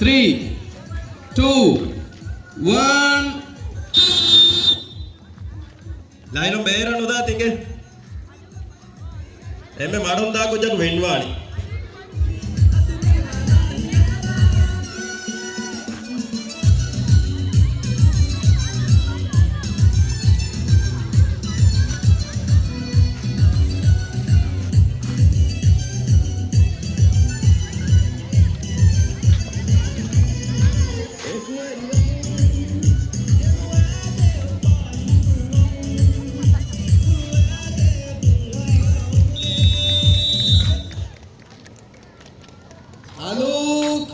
3, 2, 1. ලයිනෝ බේරන්න උදා තින්ගේ එමෙ මඩුන් දා කුජක් වෙන්වානි Aluk,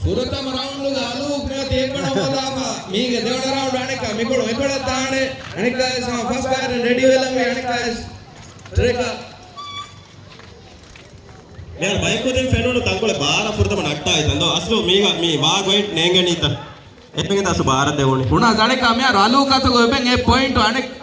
Suratama round look, Aluk, me tekana wadama. Meege devana round anika, mikoda taane. Anika is first batter ready vela me anika is treka. මෙයාලා bike වලින් ෆෙනෝන තංකොල බාර පුරතම නට්ටා ඉතන්දෝ අස්ලෝ මේ වාග් white නේංගනීත එපෙන් දස බාර දෙවෝනි පුනා අනික මෙයා රාලු කතක එපෙන් ඒ පොයින්ට්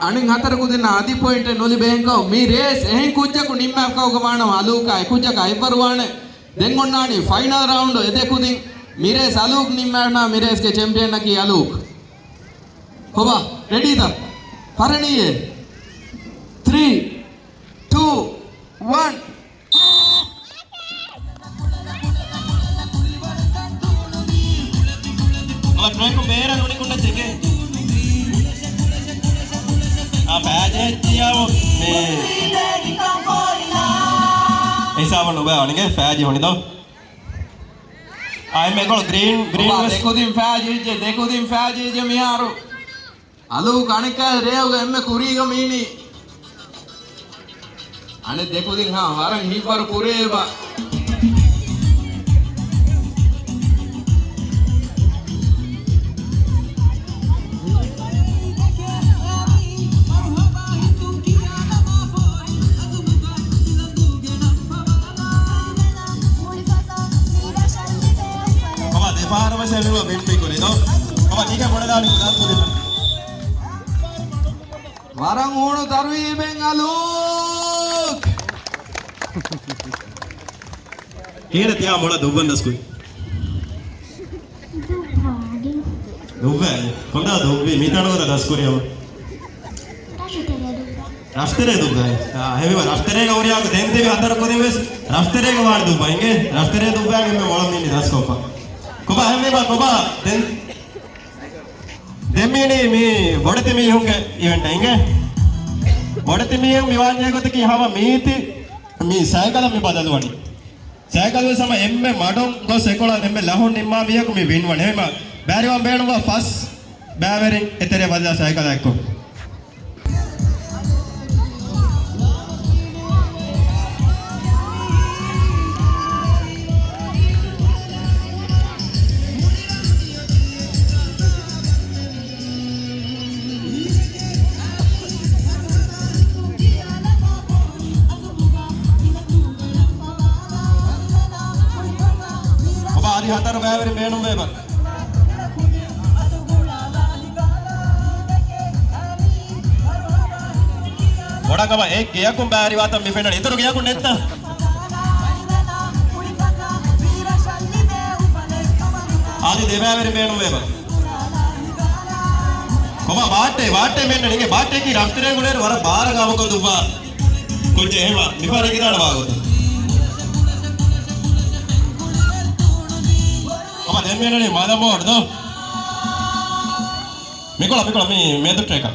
අනින් හතර කුදින ආදි පොයින්ට් නොලි බෙන්කෝ මේ රේස් එහෙන් කුජ්ජකු නිම්මක් කවක මානව අලුකයි කුජ්ජක අයිපරවානේ දෙන් ඔන්නානි ෆයිනල් රවුන්ඩ් එදේ කුදින් මිරේස් අලුක් නිම්මනා මිරේස් के चैंपियन नकी अलूक होबा रेडी था परणीय 3 2 1 ट्रैक को बेरा नोनी कुंडा चेके आ बैजे दिया वो ऐसा वन हो गया उन्हें फैजी होने दो आई मेरे को ग्रीन देखो दिन फैजी जे मियारो आलू काने का रेव एम्मे कुरी का मीनी अने देखो दिन हाँ वारंग ही पर कुरे बा පාරම සැලුවා වෙන් පේ කොනේ නෝ ඔබ ටික මොන දාන්නේ දාස් කොනේ වරන් ඕන තරුවීමෙන් අලුක් කීර තියා මොළ දුබ්බන් දස්කුයි දුබ්බේ කොණ්ඩා දුබ්බේ මිතනවර දස්කුරියව රස්තරේ දුබ්බේ හැම රස්තරේ ගෞරියාක දෙන් දෙවි අතර කොනේ වෙස් රස්තරේ ගවාඩ දුබ්බා ඉංගේ රස්තරේ දුබ්බාගේ මේ මොළ මින්නේ දස්කෝපා කොබා හැමේම කොබා දෙම්මිනේ මේ වඩති මීහුන්ගේ ඉවෙන්ට් එකේ වඩති මීහුන් විවාහය ගොතකි හව මීති මේ සයකල මේ බදලවනි සයකල සම එම්මෙ මඩොන් ගොස් 11 එම්මෙ ලහොන් නිම්මා මියක මේ වින්වනේ එහෙම බෑරිවම් බේනුවා ෆස් බෑවරින් එතරේ බදලා සයකල එක්කෝ හතර බෑවරි මේනුම් වේබ ගොඩකම ඒ ගියකුම් බෑරි වාතම් මෙෆෙන්න ඉතර ගියකුම් නැත්ත ආදි දෙබෑවරි මේනුම් වේබ කොම වාටේ මෙන්න නිගේ වාටේ කි රස්තරේ ගුලේ වර බාර ගමක දුපා කුජේ එහෙම නිපාර කිදාන වාගොත Apa demene ni mana mod no? Mikola me tu trek.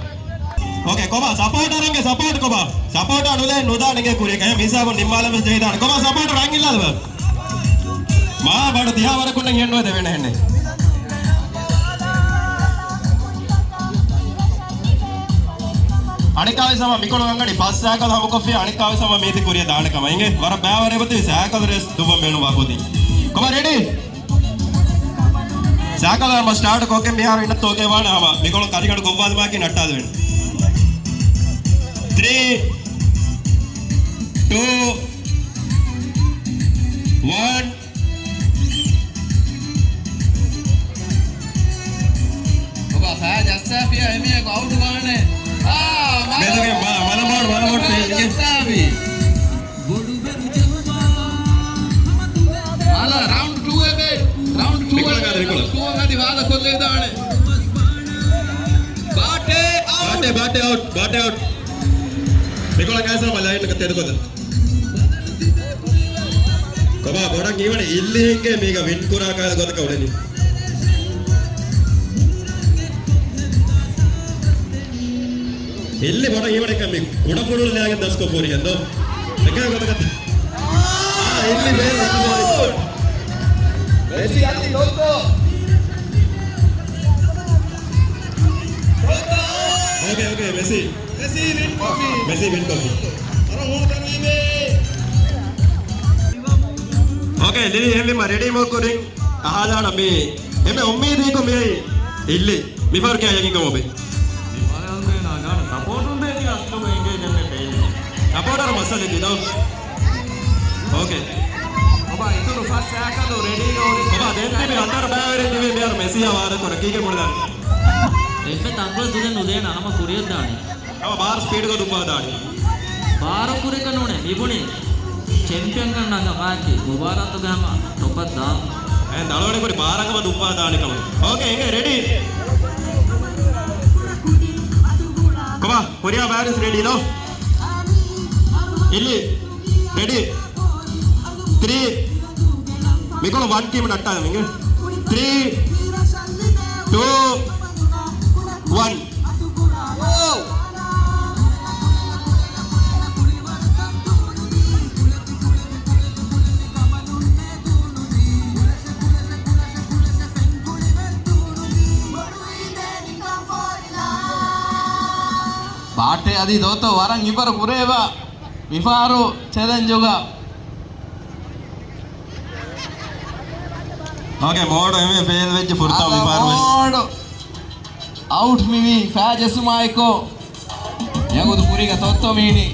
Okay, koba support arenge support koba. Support adule noda nige kure kaya misa ko nimmala me jehida. Koba support rangilla da. Ma badu diha wara kunna henno de wena henne. අනිකාවේ සම මිකොල වංගඩි පස් සෑකල හම coffee අනිකාවේ සම මේති කුරිය දාන කම ඉංගේ වර බෑවරේ බති සෑකල රෙස් දුබ menu වාකොති කොම ready සෑකල ම start කොකේ මිහාර ඉන්න තෝකේ වාන හම මිකොල කරිකඩ කොම්වාද මාකි නට්ටාද වෙන 3 2 1 ඔබ ෆෑ ජස්සාෆිය එමිය කවුඩ් ගානේ මේකේ මනමෝඩ් ජස්සාෆි බොඩු බෙදි ජම්මා අල රවුන්ඩ් 2 එකේ රවුන්ඩ් 2 එකේ දාන්න විකුල. කොහොම හරි වාද කොල්ලේ දාන්න. ಬಾಟೆ ಔಟ್ ವಿකුල ಕೈಸ ಲೈನ್ ಕತ್ತೆ ಎದುಕೋದ ಕಬಾ ಬೋಡಂಗ್ ಇವನೆ ಇಲ್ಲಿ ಹಿಂಗೆ ಮೀಗ ವಿನ್ ಕುರಾಕಾದ ಗೊತ್ತಕ ಉಡನಿ ಇಲ್ಲಿ ಬೋಡಂಗ್ ಇವನೆ ಕಮ್ಮಿ ಕುಡಪುರುಳು ನ್ಯಾಗ ದಸ್ಕೋ ಪೋರಿ ಎಂದು ಲೆಕ್ಕ ಗೊತ್ತಕ ಇಲ್ಲಿ ಬೇರೆ ಮೆಸ್ಸಿ ಅಲ್ಲಿ ಲೋಕೋ ಓಕೆ ಮೆಸ್ಸಿ ವಿನ್ ಕಾಫಿ ಓಕೆ ಲಿಲಿ ಹೆಮ್ಮೆ ರೆಡಿ ಮಾಡ್ಕೊರಿ ಆಹಾದಾಣ ಮೇ ಹೆಮ್ಮೆ ಉಮ್ಮೀದ್ ಹೀಗೋ ಮೇ ಇಲ್ಲಿ ಮಿಫಾರ್ ಕ್ಯಾ ಯಗಿಂಗ ಮೊಬೆ ಸಪೋರ್ಟರ್ ಮಸಾಲೆ ಇದ್ದು ಓಕೆ ಒಬ್ಬ ಇತರು ಫಸ್ಟ್ ಹಾಕಲು ರೆಡಿ ಒಬ್ಬ ಅದೆಂತೆ ಮೇ ಅಂತರ ಬಾವರೆ ದಿವೆ ಮೇರ ಮೆಸ್ಸಿ ಆವಾರ ಕೊರಕೀಗೆ ಮುಳ್ದಾನೆ එන්න තංගල දුදෙන් උදේ නම කුරියක් දාන්නේ. ಅವ ಬಾರ್ ಸ್ಪೀಡ್ ಗೋ ದುಬ್ಬಾ ದಾಡಿ බාර කුරික නෝනේ නිපුණේ. චැම්පියන් කන්නංග මාච්චි ගොබාරත් ගාම තොපත් දා. ಏ ದಳವಡೆ ಕೊಡಿ ಬಾರಂಗಮ ದುಬ್ಬಾ ದಾಡಿ ಕಮ ಓಕೆ ಹಿಂಗೆ ರೆಡಿ ಕಮ ಕೊರಿಯಾ ಬ್ಯಾರಿಸ್ ರೆಡಿ ನೋ ಇಲ್ಲಿ ರೆಡಿ 3 ಮಿಕೋಳ 1 ಟೀಮ್ ನಟ್ಟಾದ ನಿಂಗೆ 3 2 1 ಬಾಟೆ ಅದಿ ದೋತೋ ವರಂಗ್ ಇಬ್ಬರು ಪುರೇವ ಮಿಫಾರು ಚಾಲೆಂಜ್ ಹೋಗ ಓಕೆ ಮೋಡ್ ಎಮೆ ಫೇಲ್ ವೆಚ್ಚ ಫುರ್ತಾ ಮಿಫಾರ್ ಮೋಡ್ ಔಟ್ ಮಿವಿ ಫ್ಯಾಜಸ್ ಮಾಯ್ಕೋ ಯಗುದು ಪುರಿಗ ತೊತ್ತೋ ಮೀನಿ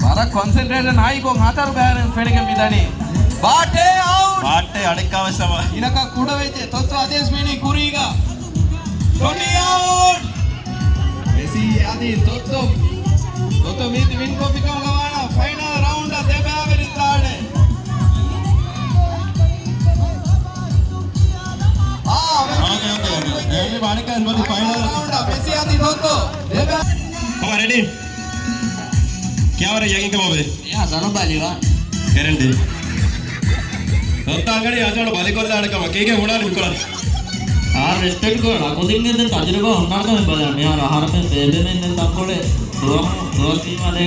ವರ ಕಾನ್ಸಂಟ್ರೇಷನ್ ಆಯ್ಕೋ ಮಾತಾರು ಬ್ಯಾಲೆನ್ಸ್ ಫೆಣಿಗೆ ಮಿದಾನಿ ಬಾಟೆ ಔಟ್ ಬಾಟೆ ಅಡಕಾವಸಮ ಇನಕ ಕುಡವೆಚ್ಚೆ ತೊತ್ತೋ ಅದೇಸ್ ಮೀನಿ ಕುರಿಗ ಟೋನಿ ಔಟ್ ಮೆಸ್ಸಿ ಆದಿ ತೊತ್ತೋ ಮೀತಿ ವಿನ್ ಕಾಪಿ ಕವಗಾಣ ಫೈನಲ್ ರೌಂಡ್ ದೆಬಾವೆರಿದ್ದಾಳೆ ಓಕೆ ಎಲ್ಲಿ ಬಾಣಿಕ ಬಂದು ಫೈನಲ್ ರೌಂಡ್ ಮೆಸ್ಸಿ ಆದಿ ತೊತ್ತೋ ದೆಬಾ ಕಮ ರೆಡಿ क्या हो रहा है यगिंग मोबे එයා සනු බැලිවා. ಗ್ಯಾರಂಟಿ ಅಂಗಡಿ ಆಚೋಣ ಬಲಿಕೊಲ್ಲ ಅಡಕಮ ಕೇಗೆ ಉಡಾಲಿ ವಿಕೋಳ ආ රෙස්පෙක්ට් කරලා කොදින් ඉඳන් තජරබ හොන්නාට තමයි බලන්න. මෙයා ආහාරපෙන් සේදෙන් ඉඳන් තක්කොලේ දෝසීමනේ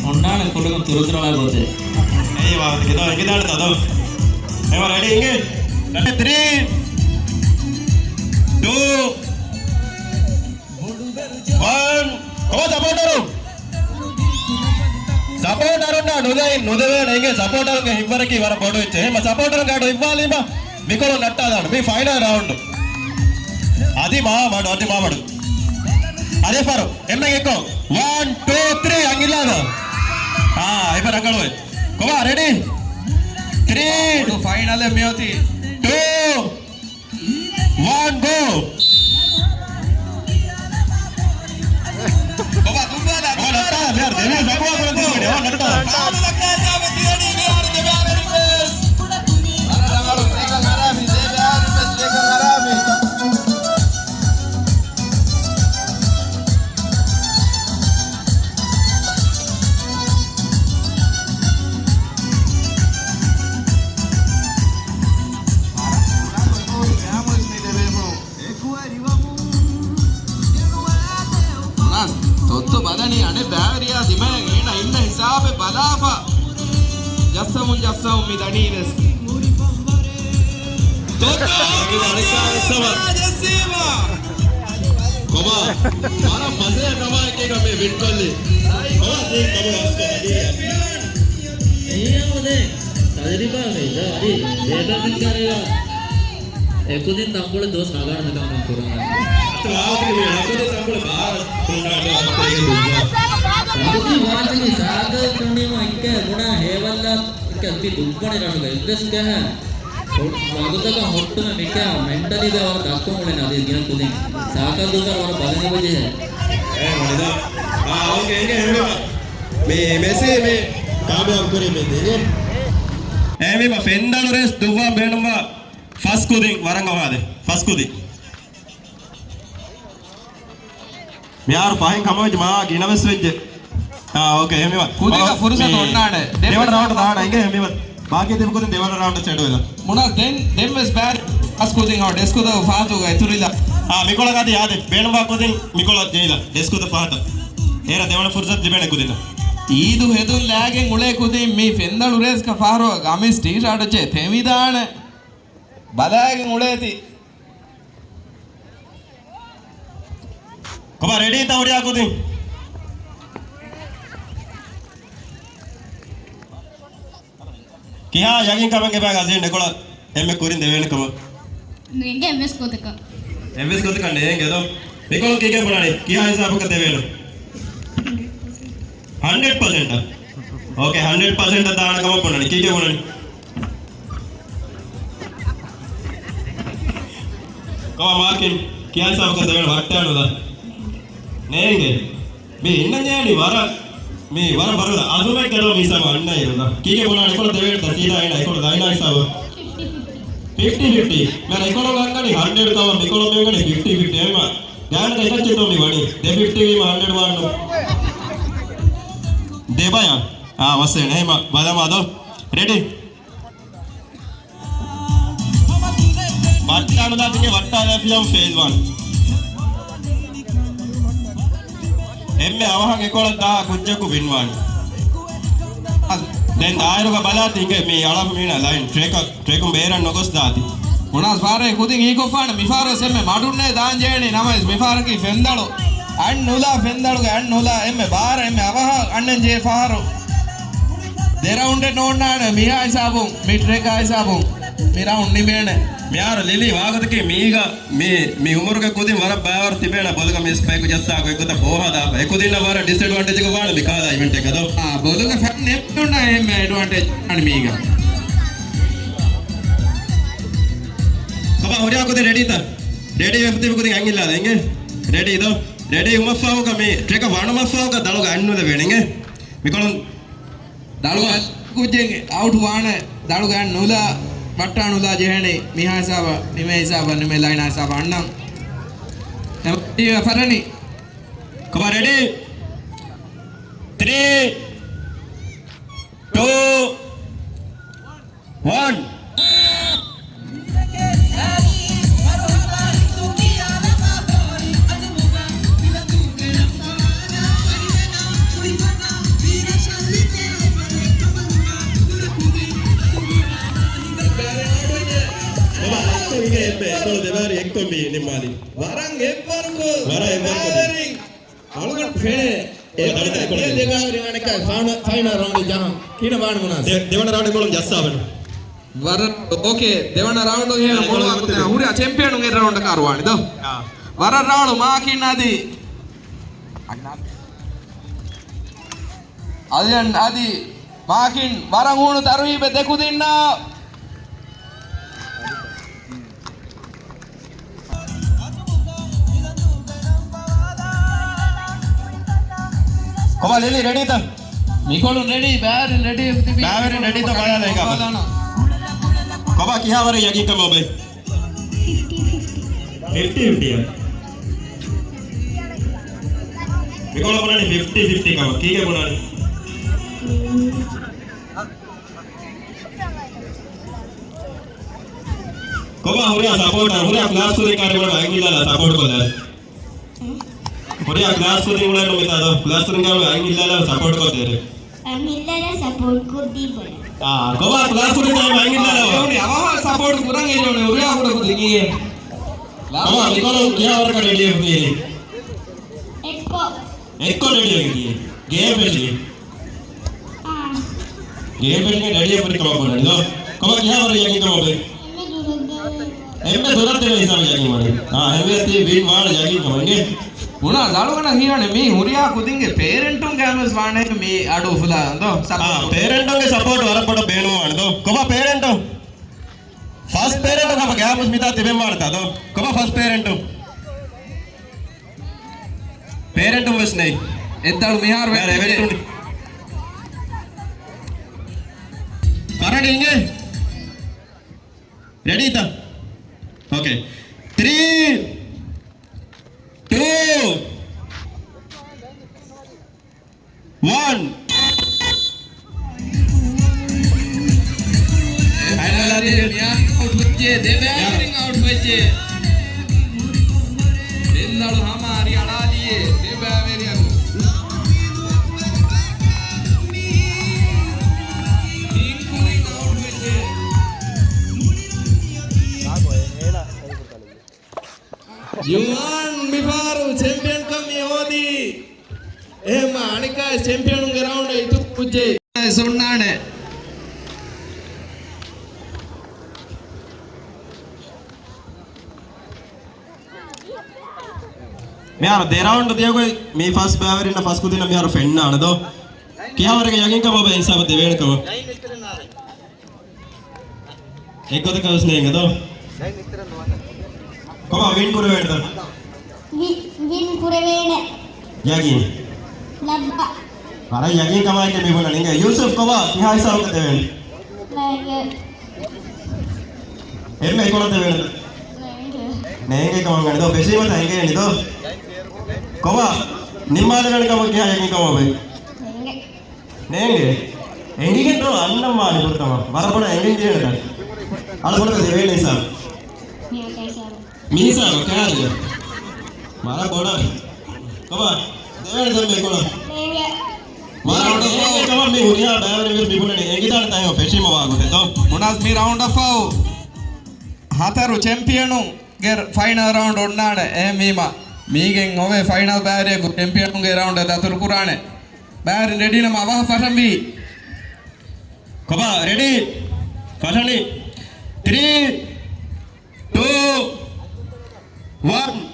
හොන්නාන කොලක තුරුතරලා ගොතේ. ಏಯ್ ವಾ ಕಿದಾಳ ತದೋ ಏವ ರೆಡಿ ಹಿಂಗೆ 3 2 1 ಕೋ ಸಪೋರ್ಟರ್ ಉಂಡ ನುದವೆ ಹಿಂಗೆ ಸಪೋರ್ಟರ್ ಇಬ್ಬರಕ್ಕೆ ಇವರ ಫೋಟೋ ಇಚ್ಚೆ ಸಪೋರ್ಟರ್ ಗಾಡು ಇವ್వాలి ಮಿಕೋಲ ನಟ್ಟಾದಾಡು ಮೀ ಫೈನಲ್ ರೌಂಡ್ అది మావాడు అదే ఫారు ఎమ్మె ఎక్కువ 1 2 3 అంగిలాద ఇప్పుడు అంగడు పోయి కోవా రెడీ 3 ಫೈನಲ್ ಮೇವತಿ 2 1 ಗೋ ಬಾಬಾ ತುಂಬಾದ ನಟ್ಟ ಯಾರ್ ದೇವಿ ಭಗವಾ ಬರಂತ ನೋಡಿ ಅವ ನಟ್ಟ ತೊತ್ತು ಬದನಿ ಅಣೆ ಬ್ಯಾವರಿಯ ದಿಮಾಗ್ ಏನ ಇನ್ನ ಹಿಸಾಬೆ ಬಲಾಫ ಜಸ್ಸಮು ಮಿದಣೀನೆಸ್ ತೊತ್ತು ಅಡಕಾವಸಮ ಜಸ್ಸೀಮ ಕೋಬಾ ಮಾರ ಫಸೆ ಕಮಾಕೆ ಕಮೆ ಬಿಟ್ಕೊಳ್ಳಿ ಕೋಬಾ ದೇ ಕಬೋ ಅಸ್ಕೋ ඊයමනේ තජරබා වේද හරි සේදෙන් කරේවා. එකුදින් තංගොල දෝස් නගන්න ගමන් කරනවා. ತ್ರಾವತಿ ಮೇ ಹಕುದೆ ತಂಬಳ ಬಾರ ತುಂಡಾಟ ಅಪ್ಪರಿಗೆ ದುಬ್ಬ අදි වාදනි සාග ක්‍රණියම එක ගුණ හේවල්ල එක අපි දුක්ගණ රණුග ඉද්දස් ගහ වගතක හොට්ටම මෙක ಮೆಂಟಲಿ දවර දක්කොමුලේ නදී දින කුදින් සාක දුකර වර බලන වජේ ಏ ಮನಿದ ಓಕೆ ಹಿಂಗೆ ಹೇಳುವ ಮೇ ಮೆಸೆ ಮೇ ಕಾಬು ಅಂಕುರಿ ಮೇ ದೇನೆ ಏ ಮೇ ಫೆಂದಳು ರೇಸ್ ದುವ್ವ ಬೇಣಮ್ಮ ෆස් කුදින් වරංග වහද ෆස් කුදි මෙයාර පහෙන් කමවෙච්ච මා ගිනවස් වෙච්ච ఓకే එහෙමව කුදික ෆුරුසත ඔන්නාන දෙවන රවුන්ඩ් දාන්න ඉංග එහෙමව ಬಾಕಿ දෙව කුදින් දෙවන රවුන්ඩ් සෙඩ් වෙලා මුණා දෙම් වෙස් බෑඩ් ෆස් කුදින් හො ඩෙස්කුද ෆාතුග ඉතුරුලා මිකොල ගාදී යාද බේනුවා කුදින් මිකොල ජීලා ඩෙස්කුද ෆාත ඒර දෙවන ෆුරුසත් දිබෙන කුදින ಈದು ಹೆದುನ್ ಲಾಗೆ ಉಳೆ ಕುದಿ ಮೀ ಫೆಂದಳು ರೇಸ್ಕ ಫಾರೋ ಗಮಿಸ್ ಟೀ ಶರ್ಟ್ ಚೆ ತೆಮಿದಾಣ ಬದಾಗೆ ಉಳೇತಿ ಕಬಾ ರೆಡಿ ತವಡಿ ಹಾಕುದಿ ಕಿಯಾ ಯಾಗಿನ್ ಕಮಂಗೆ ಬ್ಯಾಗ ಅಜೆ ನೆಕೊಳ ಎಮ್ಮೆ ಕೂರಿನ್ ದೇವೇನ ಕಮ ನಿಂಗೆ ಎಂಎಸ್ ಕೋತಕ ಕಂಡೆ ಹೆಂಗೆ ಅದು ನೆಕೊಳ ಕೀಗೆ ಬಣಾಣಿ ಕಿಯಾ ಹಿಸಾಬಕ ದೇವೇನ 100% ಓಕೆ 100% ದಾಣ ಕಮ ಬಣಾಣಿ ಕೀಗೆ ಬಣಾಣಿ ಕಮ ಮಾರ್ಕಿನ್ ಕಿಯಾ ಹಿಸಾಬಕ ದೇವೇನ ವಟ್ಟಾಣುದ ನೇಂಗೆ ಬಿ ಇನ್ನಂಜೇನಿ ವರ මේ වර බරද අදුමයි කරලා මිසම අන්න ඉරලා කීකේ බොනානේ කොළ දෙවෙට සීදා එන ඒකොළ දායිනා හිසාව 50-50 මම ඒකොළ ගන්නනේ 100 තව මේකොළ මේකනේ 50-50 එම ඥාන දෙකක් චේතෝ මේ වණි 250 වීම 100 වන්න දෙබය වස්සේ නෙම බලමද රෙඩි වට්ටාන දාතිගේ වට්ටා ෆියම් ෆේස් 1 එම්මේ අවහන් 11000 කුජ්ජකු වින්වානි දැන් ආයරුක බලාති ඉංග මේ අලප මීන ලයින් ට්‍රේක් බේරන් නොගොස් දාති මොනස් ෆාරේ කුදින් ඊකොෆාන මිෆාරෝ සෙම්මේ මඩුන්නේ දාන් ජේනි නමයිස් මිෆාරකි ෆෙන්දලු අන් නුලා ෆෙන්දලු අන් නුලා එම්මේ බාර එම්මේ අවහ අන්නන් ජේ ෆාරෝ දෙරවුන්ඩේ නෝන්නාන මිහා හිසාබුන් මි ට්‍රේක් හිසාබුන් මේ රවුන්ඩ් නිබේන මෙයාර ලිලි වාගතකේ මීග මේ උමරුක කුදින් වර බෑවර තිබේන බොලක මේ ස්පයික් ජස්සාක එකත බෝහදා එකුදින්න වර ඩිස්ඇඩ්වාන්ටේජ් එක වාන මිකාදා ඉවෙන්ට් එකද බොලක ෆැන් නෙප්ටුන්න එම්මේ ඇඩ්වාන්ටේජ් අනි මීග කබා හොරියා කුදින් රෙඩි තා රෙඩි වෙපති කුදින් අංගිල්ලාද එංගේ රෙඩි දෝ රෙඩි උමෆාවක මේ ට්‍රේක වණමෆාවක දලුග අන්නුද වෙණෙන්ගේ මිකොලන් දලුග කුජෙන් අවුට් වාන දලුග අන්නුලා වට්ටානුලා ජෙහනේ මිහා හිසාව නිමේ හිසාව නිමේ ලයින් හිසාව අන්නම් එම ෆරණි කබා රෙඩි 3 2 1 දෙවාරි එක්කොම්බි නිමාලි වරන් එව්වරුකෝ වර එව්වරුකෝ අලුගන් ෆෙනේ ඒ දෙවාරි වණක ෆයිනල් රවුන්ඩ් ජහන් කීන බාන මොනවාද දෙවන රවුන්ඩ් එකවල ජස්සාවන වර ඕකේ දෙවන රවුන්ඩ් එක එහෙම මොනවා පුතේ හුරියා චැම්පියන් උන් ඒ රවුන්ඩ් කාරවානි දෝ වර රවුන්ඩ් මා කින්නදී අදියන් අදි මාකින් වරන් හුණු තරුහිබ දෙකු දින්නා කොබා ලිලි රෙඩි තා මිකොලු රෙඩි බෑරින් රෙඩි බෑරින් ready तो बड़ा रहेगा कोबा किया वरे यगी कम होबे 50-50 मिकोला बनाने 50-50 कम ठीक है बनाने कोबा होरिया सपोर्ट होरिया क्लास को देकर बड़ा आएंगे ला सपोर्ट को दे होरिया क्लास को देंगे लो मिता दो क्लास को देंगे आएंगे ला सपोर्ट को दे रे මිල්ලර සපෝට් කුද්දී බල कोबा क्लास को देंगे आएंगे ला ඒවනේ අවහ සපෝට් කරන් ඒවනේ ඔරියා උඩ කුදි ගියේ कोबा मिकोला क्या और का रेडी होती है එක්කෝ रेडी होगी गेम खेलिए ආ गेम खेलने रेडी है पर कब बोल रहे हो कोबा क्या और यगी कम होबे එම්මේ දොරත් දෙන නිසා යකින් වනේ හැමෙත් වින් වාන යකින් කමන්නේ මොනා දාලුගන හියනේ මේ හුරියා කුදින්ගේ පේරන්ටුන් ගෑමස් වානේ මේ අඩෝ ෆුලා දෝ ಪೇರೆಂಟೋಗೆ ಸಪೋರ್ಟ್ ವರಪಡ ಬೇಣು ಅಣದು ಕೊಬ ಪೇರೆಂಟು ಫಸ್ಟ್ ಪೇರೆಂಟು ಕಬ ಗ್ಯಾಮಸ್ ಮಿತಾ ತಿಬೆ ಮಾಡ್ತಾದೋ ಕೊಬ ಫಸ್ಟ್ ಪೇರೆಂಟು ಪೇರೆಂಟು ವಸ್ ನೈ එද්දාලු මිහාර ಯಾರ ಎವೆಂಟು ಕರಡಿ ಹಿಂಗೆ ರೆಡಿ ತಾ Okay. 3, 2, 1. out बच्चे देवरिंग out बच्चे दिल्लालो हमारी अड़ा लिए देवरिंग including out बच्चे युवान मिफारू चैंपियन कमी होदी अनिका चैंपियन ग्राउंड इतु पूजे सोन्नाने මෙයාර දෙරවුන්ඩ් දියගොයි මේ ෆස් බෑවරින්න ෆස් කුදින මෙයාර ෆෙන්න අනදෝ කියාවරක යකින් කම බේ හිසාව දෙවේනකව එක්කද කවස් නේගදෝ කොම වින් කුර වේද වින් කුරවේන යකින් ලබ්බා අර යකින් කමයි මේ බොන නින්ග යූසුෆ් කොම කියා හිසාව දෙවෙන එම්මේ කොල දෙවෙන නේගේ කම ගන්නදෝ පෙසීම තැංගේ නිදෝ කොම නිම්මාද ගන්න කම කියා යකින් කම බේ නේගේ එංගිගෙන් තෝ අන්නම් මානි පුතම වරපොඩ එංගින් දිනේද අර පොඩ දෙවෙන නිසා මිනිසා කාද මාර පොඩ කොම දෙවෙන දෙන්නේ කොල මාර පොඩ කොම මේ හුරියා බෑවරි විස් බිබුනේ එංගිදාන තයි පෙසීම වාගොතේ තෝ මොනස් මේ රවුන්ඩ් ඔෆ් හතරු චැම්පියනු ගේ ෆයිනල් රවුන්ඩ් ඔන්නාන එමීම මීගෙන් ඔවේ ෆයිනල් බෑරියකු චැම්පියනුගේ රවුන්ඩ් දතුරු කුරානේ බෑරි රෙඩි නම අවහ ෆටම්බි කොම රෙඩි ෆටනි 3 2 1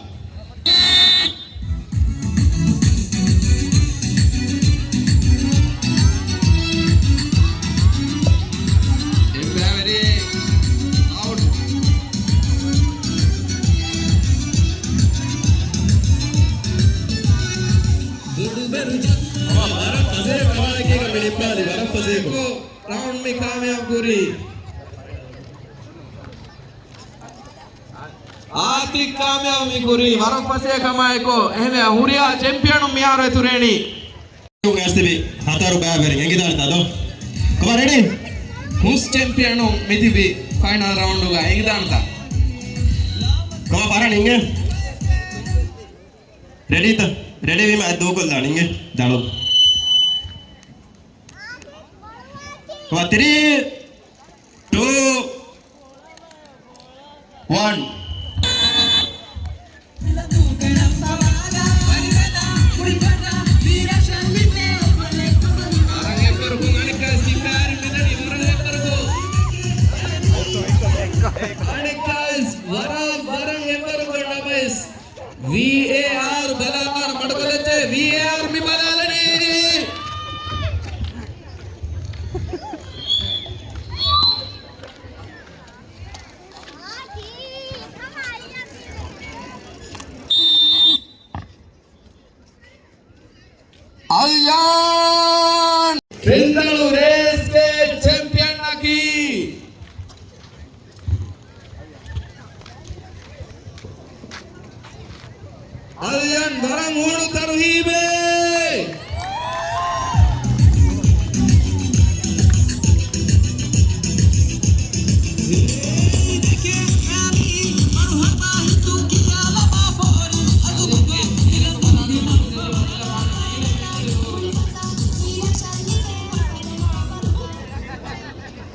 राउंड में कामयाब पूरी आतिक कामयाब में पूरी वरफ फसे कमाए को एमे हुरिया चैंपियन मियार तुरेणी उगस्तिबी हतारू बෑවරි එංගිදාන තදෝ කොම රෙඩි हुस चैंपियन मिथिबी फाइनल राउंड गा एंगिदान ता කොම පාරණ ඉංගේ රෙඩි ත රෙඩි වීම අදෝකල් දාන ඉංගේ දාලෝ කොම 3 2 1 VAR బలార్ మడకలెత్తే VAR మీ బలాలని అల్యాన్ ఫిందలు రేస్ కే ఛాంపియన్ నకి Alyan barang honu tarhibe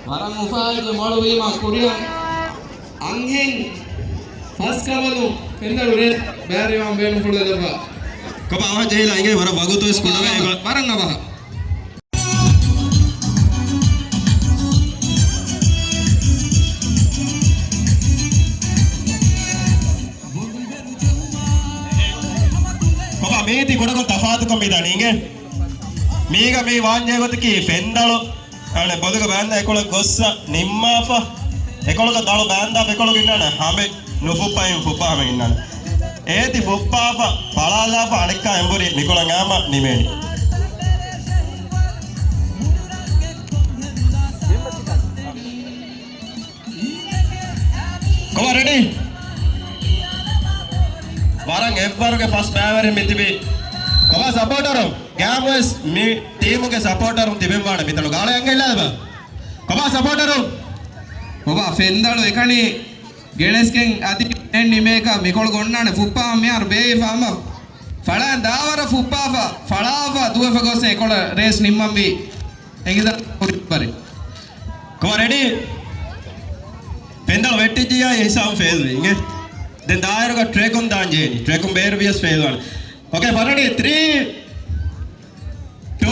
barang mufal ke maluwi ma Korea angin Paskavalu pendal red bari wam benu fulada කොම ආව ජෙහිලා ඉංගේ වර වගුතු ස්කූල් එක barang apa කොම මේති කොඩක තෆාතු කොම්බිදාන ඉංගේ මේක මේ වාන්ජය ගොතකි ෆෙන්දලු අනේ බොදක බෑන්ද 11 ගොස්ස නිම්මාෆ 11 දල බෑන්ද 11 ඉන්නන හැම නුපුප්පයින් පුපාම ඉන්නන ඒති පුප්පාප පලාලාප අනික එම්බුරි නිකොල ගාම නිමේනි කොම රෙඩි වරන් එව්වරුගේ ෆස්ට් බෑවරෙන් මිතිබි කොබ සපෝටරෝ ගෑමස් මේ ටීමුගේ සපෝටරෝ තිබෙන්වාන මිතන ගාලයන් ගිල්ලාද බා කොබ සපෝටරෝ ඔබ ෆෙන්දಳು එකණි ගෙණස්කෙන් අදි එන්නි මේක මිකොළ ගොන්නානේ ෆුප්පා මෙයාර බේෆාම ඵಳ දාවර ෆුප්පාෆා ඵಳාෆා දුවෆ ගොස් එකොළ රේස් නිම්මම් වි එගිද පරි කොබ රෙඩි ෆෙන්දಳು වෙට්ටිජියා හිසම් ෆේල් වෙන්නේ දැන් දායරක ට්‍රේකුන් දාන්ජේනි ට්‍රේකුන් බේර්වියස් ෆේල් වන Okay, Farani, 3, 2,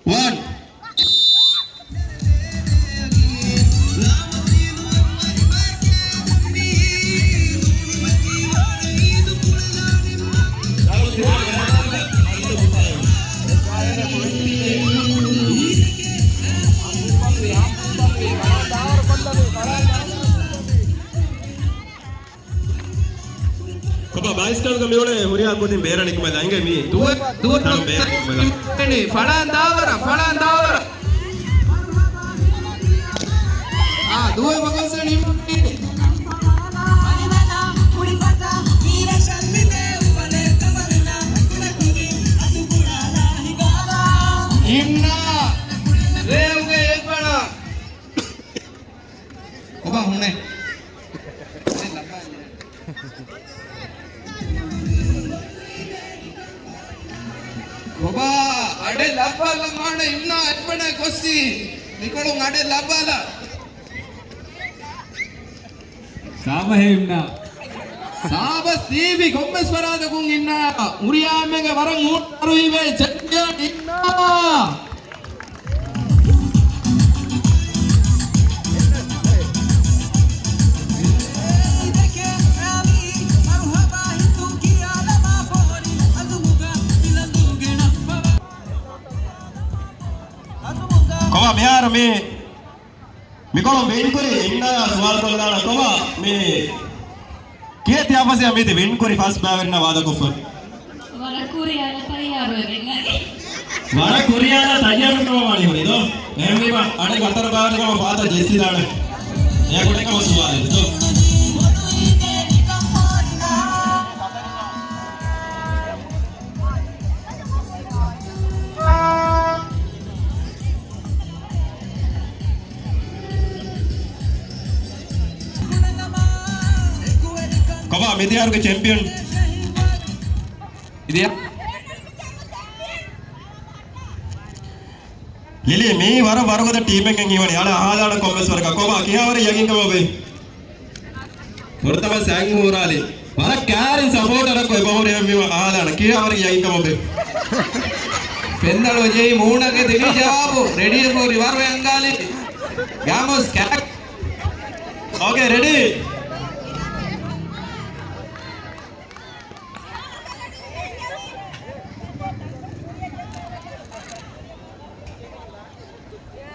1. बाइस्कल का मेरे हुरिया को दिन बेरा निकल जाएंगे मी दुव ने फळान दावर आ दुव बगस निम्मी इन्ना रेवगे एक बड़ा ओबा हुने ඔබ අඩේ ලබ්බාල මාන ඉන්න එපණ කොස්සි නිකොළු අඩේ ලබ්බාල සාමහෙම්නා සාබස් දීවි කොම්මස්වරාදකුන් ඉන්න උරියාමගේ වරන් ඌටරු ඉවේ චැම්පියන් ඉන්න කොවා මෙයාර මේ මිකොළොම් වෙන් කරේ ඉන්න සවාල් කරලා කොවා මේ කීයත් යාපසේ මේති වෙන් කරේ ෆස්ට් බෑවරින වාදකොෆ වර කුරියාන තයාර වෙන්නේ වර කුරියාන තයාර කරනවා වණි හොරිදෝ එහෙම මේවා අඩේ වතර බෑවරිනම පාත ජෙස්සි දාන එයා කොටේක වසුවාලේ දෝ කොබා මෙදියාරුගේ චැම්පියන් ඉදියා ලිලි මේ වර වරගොද ටීම් එකෙන් ඉවනේ යාලා ආදාන කොම්මස් වරක කොබා කියාවර යකින් කමබේ වර්තම සෑන් හෝරාලි වර කෑරින් සපෝටර් කොයි බහුරේ මේ ආදාන කියාවර යකින් කමබේ පෙන්දಳು ජේ මූණගේ දෙවි ජවාබු රෙඩි ෆෝ රිවර් වෙන්ගාලි ගාමොස් කැක් okay ready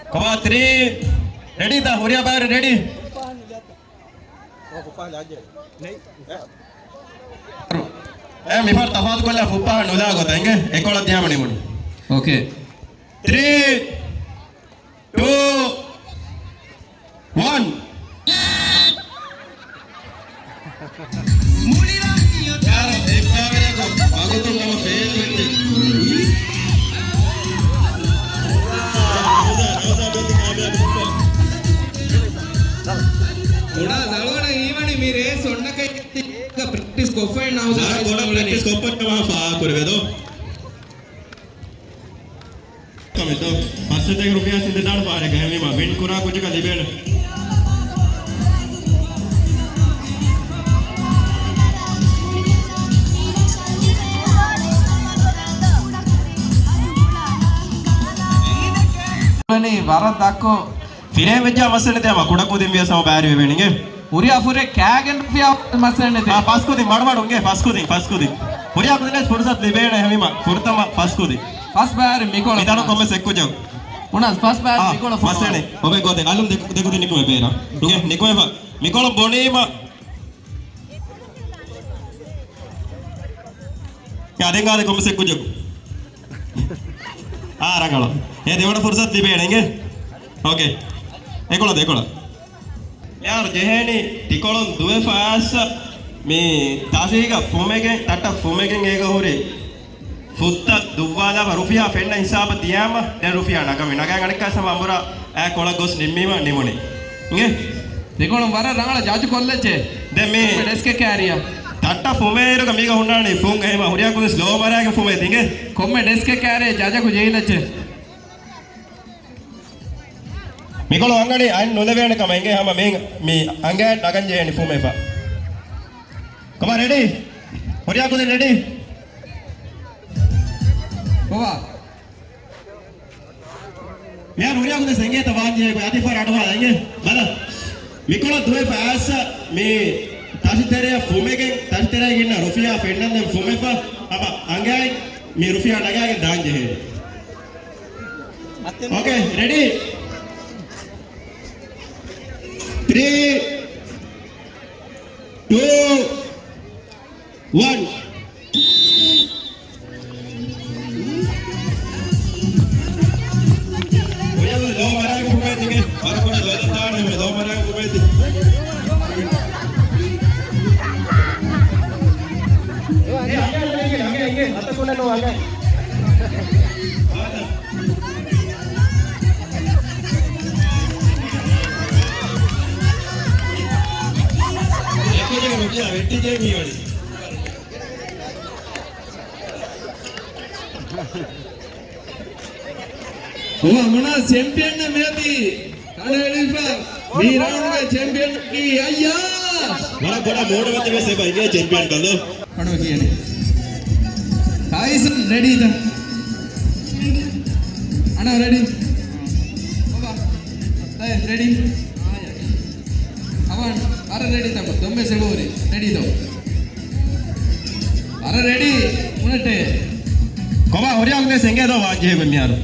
Come on, 3. Ready, the Huria Bar, ready? මිෆර් තෆාත් කොල්ලා ෆුප්පා නොදා ගොතංග 11 ධ්‍යාමනේ මොන ඕකේ 3 2 1 यार एक बार को आगो तो हम फेल වෙන්නේ थोड़ा जळवण ईवणी मी रेस ಒಣ್ಣಕೈ ಪ್ರಾಕ್ಟೀಸ್ ಕೊಫೈ ನಾವು ಪ್ರಾಕ್ಟೀಸ್ ಕೊಫೈ ನಾವು ಫಾ ಕೊರವೇದೋ ಕಮೆಂಟೋ ಪಸ್ಸೆಗೆ ರೂಪಾಯಿ ಸಿಂದೆ ದಾಣ ಪಾರೆ ಗಹಮಿ ಮಾ ವಿನ್ ಕುರಾ ಕುಜ ಕ ಲಿಬೇಣ ಬನಿ ವರ ದಕ್ಕೋ ಫಿರೆ ವೆಜ್ಜ ಮಸನೆ ತೇಮ ಕುಡಕು ದಿಮ್ಯ ಸಮ ಬ್ಯಾರಿ ವೆಣಿಗೆ ಉರಿಯಾ ಫುರೆ ಕ್ಯಾಗನ್ ಫಿಯಾ ಮಸನೆ ತೆ ಫಾಸ್ಕುದಿ ಮಾಡಮಾಡು ಉಂಗೆ ಫಾಸ್ಕುದಿ ಉರಿಯಾ ಕುದಿನೆ ಫುರ್ಸತ್ ಲಿಬೇಣ ಹೆಮಿಮ ಫುರ್ತಮ ಫಾಸ್ಕುದಿ ಫಸ್ಟ್ ಬ್ಯಾರಿ ಮಿಕೋಳ ಇದಾನ ಕೊಮ್ಮೆ ಸೆಕ್ಕು ಜಾವ್ ಉನಸ್ ಫಸ್ಟ್ ಬ್ಯಾರಿ ಮಿಕೋಳ ಮಸನೆ ಒಬೆ ಗೋದೆ ಅಲುಂ ದೆಕುದಿ ನಿಕುವೆ ಬೇರ ಉಂಗೆ ನಿಕುವೆ ಬಾ ಮಿಕೋಳ ಬೋಣಿಮ ಯಾದೆಂಗಾದೆ ಕೊಮ್ಮೆ ಸೆಕ್ಕು ಜಾವ್ ಆ ರಗಳ ಏ ದೇವಡ ಫುರ್ಸತ್ ಲಿಬೇಣ ಹಿಂಗೆ ಓಕೆ ಏಕೊಳ ಯಾರು ಜೆಹೇನಿ ಟಿಕೊಳನ್ ದುವೆ ಫಾಸ್ මේ තාසීක ෆොමෙගෙන් තට ෆොමෙගෙන් ඒක හොරේ ಫುತ್ತ ದುವ್ವಾದ ರುಫಿಯಾ ಫೆಂಡ ಹಿಸಾಬ ತಿಯಾಮ ದೆ ರುಫಿಯಾ ನಗಮೆ ನಗ ಗಣಕ ಸಮ ಅಂಬರ ಆ ಕೊಳ ಗೊಸ್ ನಿಮ್ಮಿಮ ನಿಮುನೆ ಇಂಗೆ දෙකොණ වර රංගල ජාජු කොල්ලෙච්චේ ದೆ ಮೇ ಡೆಸ್ಕೆ ಕ್ಯಾರಿಯಾ ತಟ್ಟ ಫೊಮೇರುಗ ಮೀಗ ಹುಣ್ಣಾಣಿ ಫೋಂಗ ಹೇಮ ಹುರಿಯಾ ಕುದ ಸ್ಲೋ ಮರಾಗ ಫೊಮೆ ತಿಂಗೆ ಕೊಮ್ಮೆ ಡೆಸ್ಕೆ ಕ್ಯಾರಿಯಾ ಜಾಜಕು ಜೈಲಚ್ಚೆ ಮಿಗಳು ಅಂಗಡಿ ಅನ್ ನೊಲೆವೇಣ ಕಮ ಇಂಗೆ ಹಮ ಮೇ ಮೀ ಅಂಗೆ ನಗಂಜೆ ನಿ ಫೊಮೆ ಫಾ ಕಮ ರೆಡಿ ಹುರಿಯಾ ಕುದ ರೆಡಿ කොවා यार हुरिया कुछ संगे तवांजे आदि फर अडवा आएंगे बला मिकोला दुए फास में तासी तेरे फुमे के तासी तेरे गिना रुफिया फेंडन ने फुमे पा अब आगे में रुफिया लगा के दान जे है ओके रेडी 3 2 1 दो मरा को घुमाए देंगे और कोई ललतान है दो मरा को घुमाए दे आगे आता कोने लो आगे देखो जगह रुकिया वेटी जे नहीं वाली ඔවා මොනා චැම්පියන් මෙහෙදී කණෙලිපා මේ රවුන්ඩ් එකේ චැම්පියන් කී අයියා बड़ा बड़ा मोड़ में तेरे से भाई ये चैंपियन कर लो කණව කියන්නේ ටයිසන් රෙඩිද අනා රෙඩි ඔවා දැන් රෙඩි අවන් අර රෙඩි තම දෙම්මේ සෙබෝරි රෙඩි දෝ අර රෙඩි උනට කොබා හොරියක් මේ සංගේ දෝ වාජ්ජේ මෙයාරු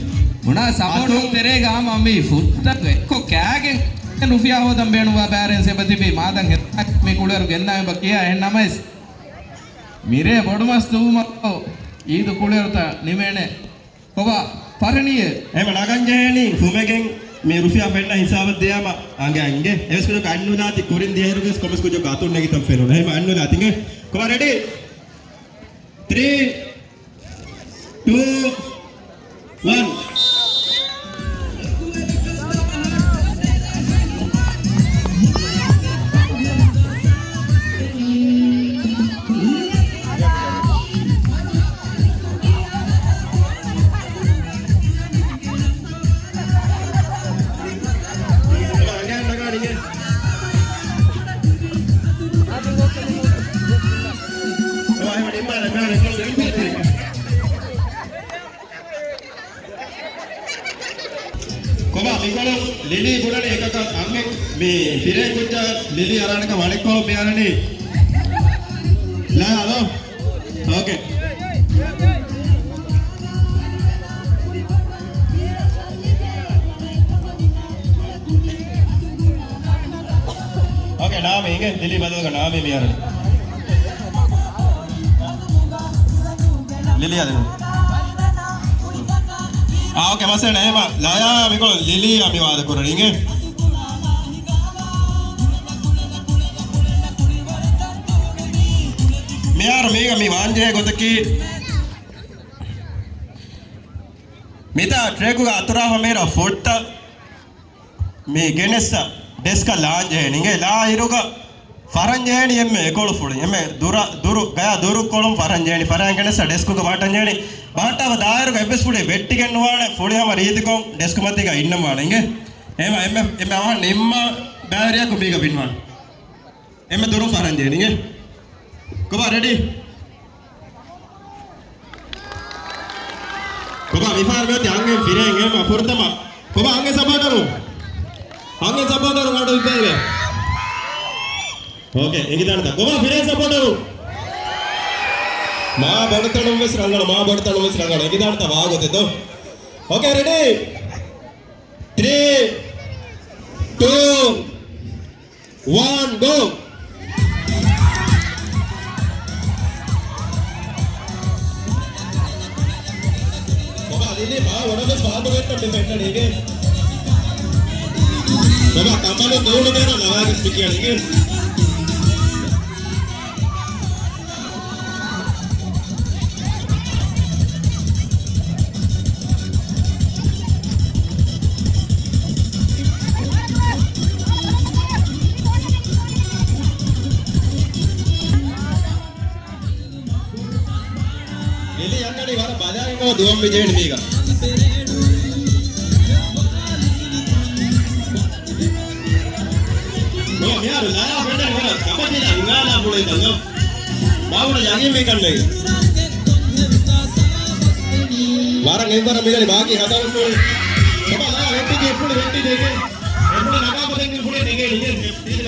මොනා සපෝට් තෙරේග මම්මි ෆුත්තක් එක්ක කෑගෙන් නුෆියා හොදම් බේනුවා බෑරෙන් සෙබතිබි මාදන් හෙත්තක් මේ කුලරු ගෙන්නාම බකියා එන්නමයිස් මිරේ බොඩමස් දුමෝ ඊදු කුලරුත නිමේනේ කොබා පරණිය එහෙම නගංජේනි ෆුමෙගෙන් මේ රුෆියා ෆෙන්න හිසාව දෙයාම ආගේ අංගේ එස් කුජ කන්නු දාති කුරින් දිහෙරුගෙස් කොමස් කුජ ගාතුන් නැගිතම් ෆෙනෝ එහෙම අන්නු දාතිගේ කොබා රෙඩි 3 2 1 කොබා මිගොල ලිලි බුඩනේ එකක අංගෙ මේ ෆිරේ කුච්ච ලිලි අරණක වණෙක්කෝ මෙයානේ ලා හලෝ ඕකේ ඕකේ නාමේ ඉංගෙ ලිලි බදවක නාමේ මෙයානේ ලිලි ආදෙන ओके मसे नहीं मा लाया मेरे को लिली आमी वाद करेंगे मैं यार मेगा मी वांजे गोतकी मिता ट्रेक का अतरा मेरा फोट मी गेनेसा डेस्क लांज है निगे ला हिरोगा फरंजेनी एम्मे एकोल फुड एम्मे दूरा दूरु गया दूरु कोलम फरंजेनी फरंजेनेसा डेस्क को बाटंजेनी बाटाव दायरु एब्बेस फुडे वेट्टी गन्नवाणे फुडे हम रीतिको डेस्क मतिगा इन्नवाणे इंगे एम एम एम आवा निम्म बैरिया को बीगा बिनवाण एम दूरु फरंजेनी इंगे कोबा रेडी कोबा विफार में त्यांगे फिरेंगे मा फुर्तमा कोबा आगे सपोर्टरू गाडो इपेवे ओके इंगिदानता कोबा फिरे सपोर्टरू माँ बड़तणु में श्रंगण इंगिदानता वागोते ओके रेडी 3 2 1 गो बाबा लिली माँ वडोगे स्वाद होते डिपेंड है बाबा तमालो दौड़ देना नवागे स्पीकर है දුවම් විජේට මේක. ඔය මෙයාර ලායා බෙන්ඩර් වල කපටිලා ඉංගාලා පොලේ තංග. బాగున යගේ මේ කන්නේ. వారం ఎందర మిగలి బాకి హదావుతోని బాబా వెట్టికి ఎప్పుడు వెట్టి దేగే ఎప్పుడు నగాపతే ఇప్పుడు దేగే ఇది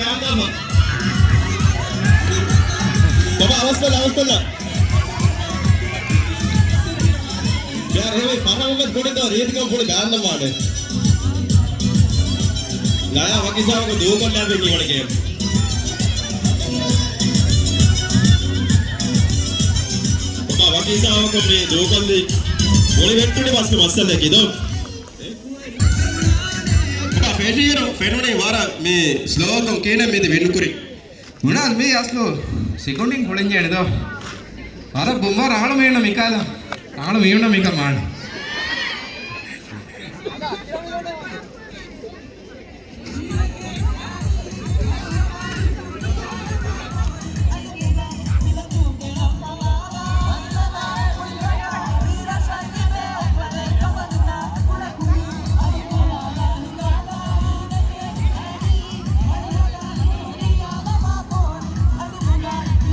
నాందమ్మ బాబా అవస్థల యార్ హే పరమగత కొడితో రీతిగా ఇప్పుడు గాంధం వాడే నాయా వకిసావకు దూకొల్లా పెట్టి వడకే బాబా వకిసావకు మీ దూకొల్లి ఒలి వెట్టుడి వస్తు మస్తలే కిదో బాబా ఫెటీరో ఫెనుని వార మీ శ్లోకం కీనే మీది వెన్నుకురి මොනවද මේ අස්ලෝ සෙකොන්ඩින් කොලෙන් යන්නේද අර බොම්බ රහණ මේන මිකාලා රහණ මේන මික මාන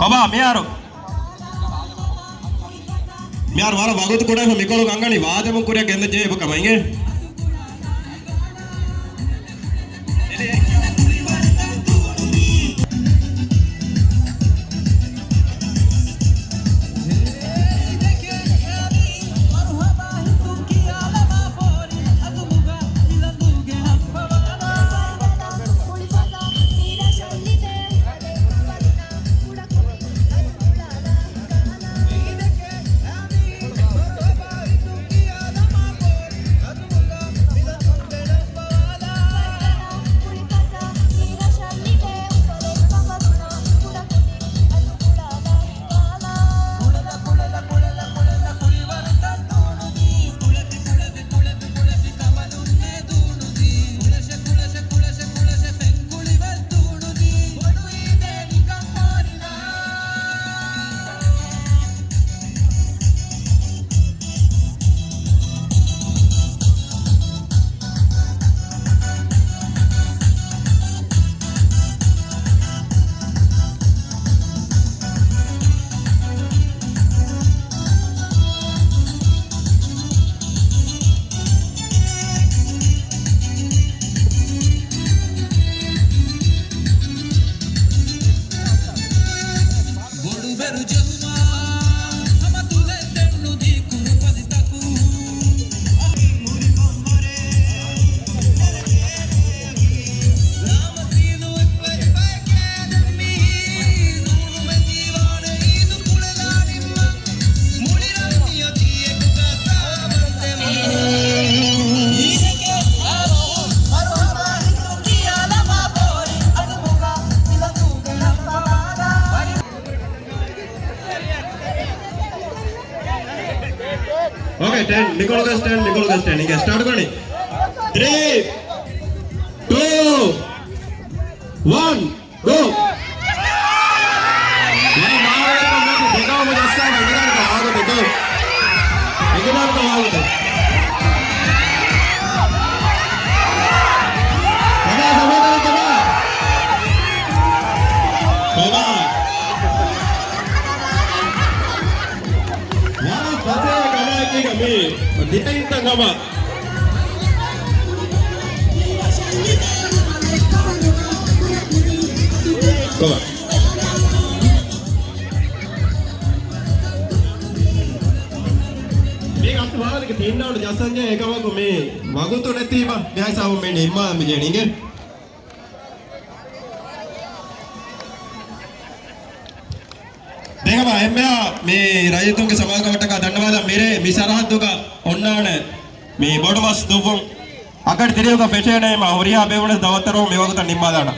කොබා මෙයාරෝ මෙයාර වර වගුතු කොඩේ මිකොළු ගංගනි වාදම කුරිය ගෙන්ද ජේ ඔබ කමයිගේ Okay, 10. Nicole का stand. ठीक है, start करनी. 3, 2, 1, go. यार मारो तो मुझे देखा मुझे अच्छा लगा ना आओ देखो. इतना तो आओ तो. Dito yung tangama. Come on. මේ අත් වාලක තේන්නවට ජසංජය එකවක මේ වගුතු නැතිව මෙහාසාව මේ නිර්මාණ මෙජණිගේ देखा एम्मे मे रजतुंगे समाज कवटका धन्यवाद मेरे मी सरहद्दुगा उन्नाण मी बोडमस दुव्वं अकड़ तिरियुगा फेशेने मा होरिया बेवणस दवतरो मेवगुता निम्मादाण